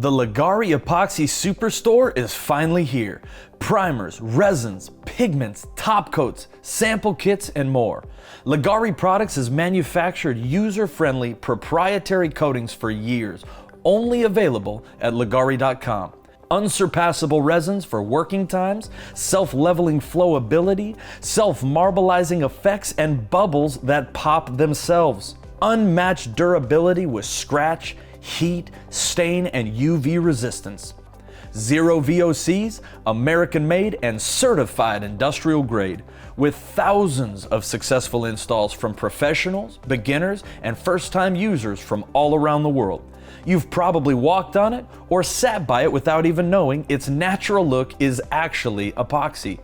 The Leggari Epoxy Superstore is finally here. Primers, resins, pigments, top coats, sample kits, and more. Leggari Products has manufactured user-friendly proprietary coatings for years, only available at Leggari.com. Unsurpassable resins for working times, self-leveling flowability, self-marbleizing effects, and bubbles that pop themselves. Unmatched durability with scratch, heat, stain, and UV resistance. Zero VOCs, American-made and certified industrial grade, with thousands of successful installs from professionals, beginners, and first-time users from all around the world. You've probably walked on it or sat by it without even knowing its natural look is actually epoxy.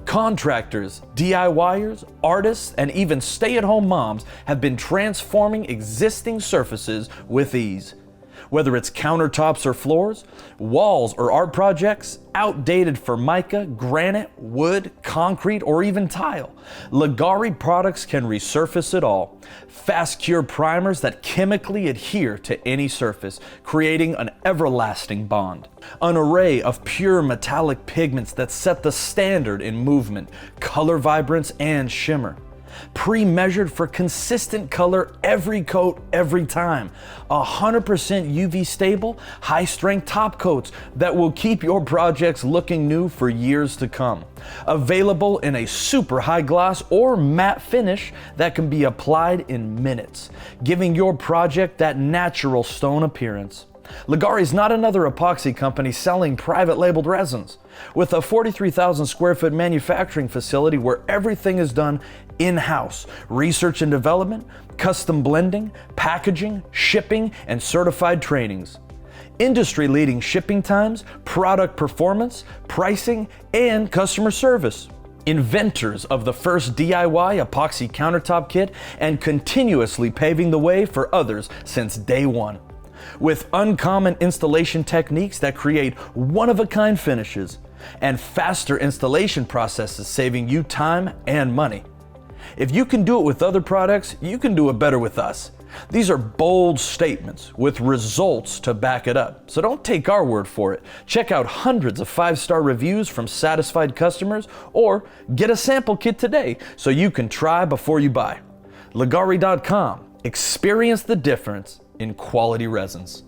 Contractors, DIYers, artists, and even stay-at-home moms have been transforming existing surfaces with ease. Whether it's countertops or floors, walls or art projects, outdated formica, granite, wood, concrete, or even tile, Leggari products can resurface it all. Fast cure primers that chemically adhere to any surface, creating an everlasting bond. An array of pure metallic pigments that set the standard in movement, color vibrance, and shimmer. Pre-measured for consistent color every coat, every time. 100% UV stable, high-strength top coats that will keep your projects looking new for years to come. Available in a super high gloss or matte finish that can be applied in minutes, giving your project that natural stone appearance. Leggari is not another epoxy company selling private labeled resins. With a 43,000 square foot manufacturing facility where everything is done in-house, research and development, custom blending, packaging, shipping, and certified trainings. Industry-leading shipping times, product performance, pricing, and customer service. Inventors of the first DIY epoxy countertop kit and continuously paving the way for others since day one. With uncommon installation techniques that create one-of-a-kind finishes and faster installation processes, saving you time and money. If you can do it with other products, you can do it better with us. These are bold statements with results to back it up, so don't take our word for it. Check out hundreds of 5-star reviews from satisfied customers or get a sample kit today so you can try before you buy. Leggari.com. Experience the difference in quality resins.